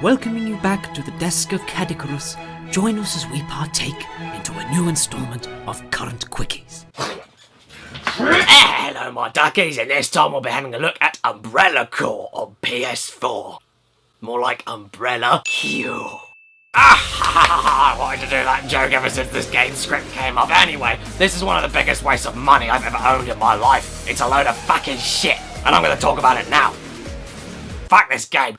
welcoming you back to the desk of Caddicarus. Join us as we partake into a new installment of Current Quickies. Hello my duckies, and this time we'll be having a look at Umbrella Corps on PS4. More like Umbrella Q. I wanted to do that joke ever since this game script came up. Anyway, this is one of the biggest wastes of money I've ever owned in my life. It's a load of fucking shit, and I'm gonna talk about it now. Fuck this game.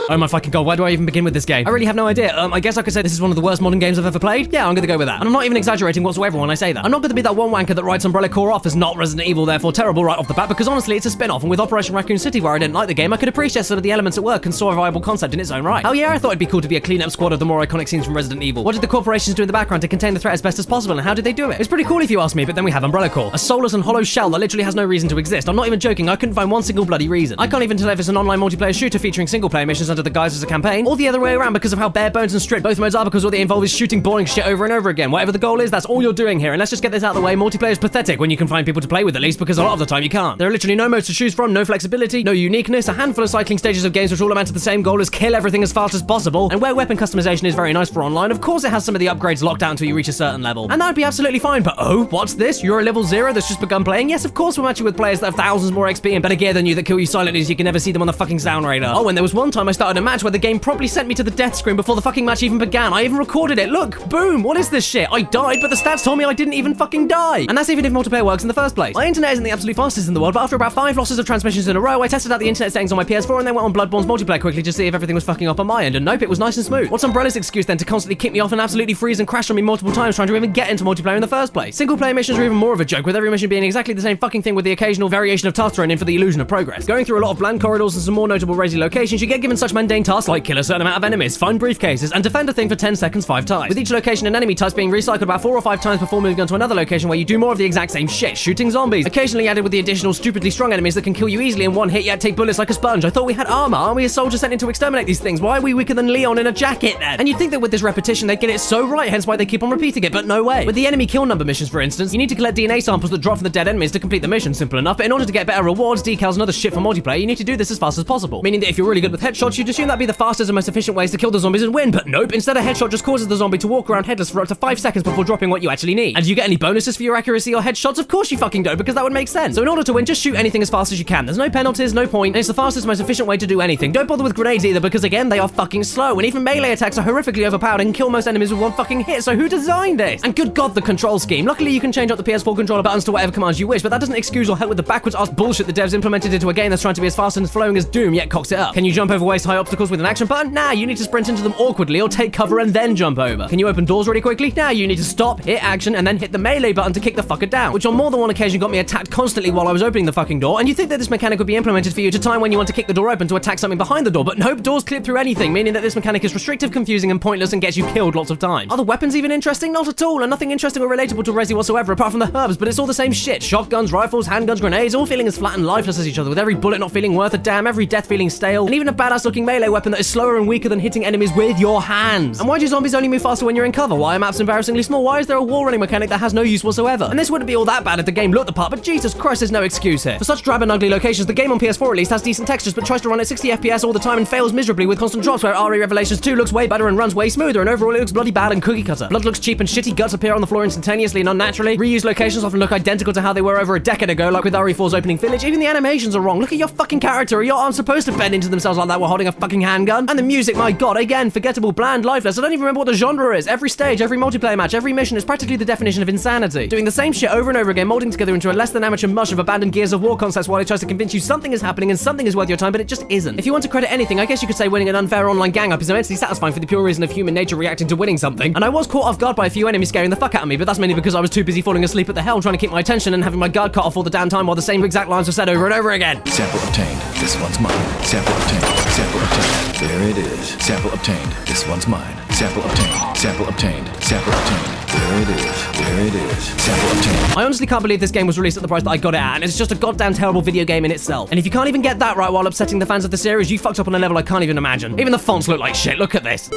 Oh my fucking god, where do I even begin with this game? I really have no idea. I guess I could say this is one of the worst modern games I've ever played. Yeah, I'm gonna go with that. And I'm not even exaggerating whatsoever when I say that. I'm not gonna be that one wanker that writes Umbrella Corps off as not Resident Evil, therefore terrible right off the bat, because honestly, it's a spin-off, and with Operation Raccoon City, where I didn't like the game, I could appreciate some of the elements at work and saw a viable concept in its own right. Oh yeah, I thought it'd be cool to be a clean-up squad of the more iconic scenes from Resident Evil. What did the corporations do in the background to contain the threat as best as possible, and how did they do it? It's pretty cool if you ask me, but then we have Umbrella Corps, a soulless and hollow shell that literally has no reason to exist. I'm not even joking, I couldn't find one single bloody reason. I can't even tell if it's an online multiplayer shooter featuring single-player missions under the guise as a campaign, or the other way around because of how bare bones and strict both modes are, because all they involve is shooting boring shit over and over again. Whatever the goal is, that's all you're doing here, and let's just get this out of the way, multiplayer is pathetic when you can find people to play with at least, because a lot of the time you can't. There are literally no modes to choose from, no flexibility, no uniqueness, a handful of cycling stages of games which all amount to the same goal as kill everything as fast as possible, and where weapon customization is very nice for online, of course it has some of the upgrades locked out until you reach a certain level, and that'd be absolutely fine, but oh, what's this? You're a level 0 that's just begun playing? Yes, of course we're matching with players that have thousands more XP and better gear than you that kill you silently so you can never see them on the fucking sound radar. Oh, and there was one time I started a match where the game promptly sent me to the death screen before the fucking match even began. I even recorded it. Look, boom, what is this shit? I died, but the stats told me I didn't even fucking die. And that's even if multiplayer works in the first place. My internet isn't the absolute fastest in the world, but after about 5 losses of transmissions in a row, I tested out the internet settings on my PS4 and then went on Bloodborne's multiplayer quickly to see if everything was fucking up on my end, and nope, it was nice and smooth. What's Umbrella's excuse then to constantly kick me off and absolutely freeze and crash on me multiple times trying to even get into multiplayer in the first place? Single player missions are even more of a joke, with every mission being exactly the same fucking thing with the occasional variation of task thrown in for the illusion of progress. Going through a lot of bland corridors and some more notable resi locations, you get given such mundane tasks like kill a certain amount of enemies, find briefcases, and defend a thing for 10 seconds 5 times, with each location and enemy types being recycled about 4 or 5 times before moving on to another location where you do more of the exact same shit, shooting zombies, occasionally added with the additional stupidly strong enemies that can kill you easily in one hit yet take bullets like a sponge. I thought we had armor. Aren't we a soldier sent in to exterminate these things? Why are we weaker than Leon in a jacket then? And you'd think that with this repetition they'd get it so right, hence why they keep on repeating it, but no way. With the enemy kill number missions, for instance, you need to collect DNA samples that drop from the dead enemies to complete the mission. Simple enough, but in order to get better rewards, decals, and other shit for multiplayer, you need to do this as fast as possible. Meaning that if you're really good with headshots, you'd assume that'd be the fastest and most efficient ways to kill the zombies and win, but nope. Instead, a headshot just causes the zombie to walk around headless for up to 5 seconds before dropping what you actually need. And do you get any bonuses for your accuracy or headshots? Of course you fucking don't, because that would make sense. So in order to win, just shoot anything as fast as you can. There's no penalties, no point, and it's the fastest, most efficient way to do anything. Don't bother with grenades either, because again, they are fucking slow, and even melee attacks are horrifically overpowered and kill most enemies with one fucking hit, so who designed this? And good god, the control scheme. Luckily, you can change up the PS4 controller buttons to whatever commands you wish, but that doesn't excuse or help with the backwards-ass bullshit the devs implemented into a game that's trying to be as fast and as flowing as Doom, yet cocks it up. Can you jump over waist-high obstacles with an action button? Nah, you need to sprint into them awkwardly or take cover and then jump over. Can you open doors really quickly? Nah, you need to stop, hit action, and then hit the melee button to kick the fucker down, which on more than one occasion got me attacked constantly while I was opening the fucking door, and you think that this mechanic would be implemented for you to time when you want to kick the door open to attack something behind the door, but nope, doors clip through anything, meaning that this mechanic is restrictive, confusing, and pointless and gets you killed lots of times. Are the weapons even interesting? Not at all, and nothing interesting or relatable to Resi whatsoever apart from the herbs, but it's all the same shit. Shotguns, rifles, handguns, grenades, all feeling as flat and lifeless as each other, with every bullet not feeling worth a damn, every death feeling stale, and even a badass looking melee weapon that is slower and weaker than hitting enemies with your hands. And why do zombies only move faster when you're in cover? Why are maps embarrassingly small? Why is there a wall running mechanic that has no use whatsoever? And this wouldn't be all that bad if the game looked the part, but Jesus Christ, there's no excuse here. For such drab and ugly locations, the game on PS4 at least has decent textures, but tries to run at 60 FPS all the time and fails miserably with constant drops, where RE Revelations 2 looks way better and runs way smoother, and overall it looks bloody bad and cookie cutter. Blood looks cheap and shitty, guts appear on the floor instantaneously and unnaturally. Reused locations often look identical to how they were over a decade ago, like with RE4's opening village. Even the animations are wrong. Look at your fucking character, or your arms supposed to bend into themselves like that while holding a fucking handgun. And the music, my god, again, forgettable, bland, lifeless. I don't even remember what the genre is. Every stage, every multiplayer match, every mission is practically the definition of insanity. Doing the same shit over and over again, molding together into a less than amateur mush of abandoned Gears of War concepts while it tries to convince you something is happening and something is worth your time, but it just isn't. If you want to credit anything, I guess you could say winning an unfair online gang-up is immensely satisfying for the pure reason of human nature reacting to winning something. And I was caught off guard by a few enemies scaring the fuck out of me, but that's mainly because I was too busy falling asleep at the helm trying to keep my attention and having my guard cut off all the damn time while the same exact lines were said over and over again. Sample obtained. This one's mine. Sample obtained. Sample obtained. There it is. Sample obtained. This one's mine. Sample obtained. Sample obtained. Sample obtained. There it is. There it is. Sample obtained. I honestly can't believe this game was released at the price that I got it at, and it's just a goddamn terrible video game in itself. And if you can't even get that right while upsetting the fans of the series, you fucked up on a level I can't even imagine. Even the fonts look like shit. Look at this.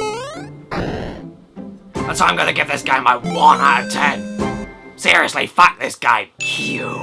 And so I'm gonna give this game a 1 out of 10. Seriously, fuck this game. Q.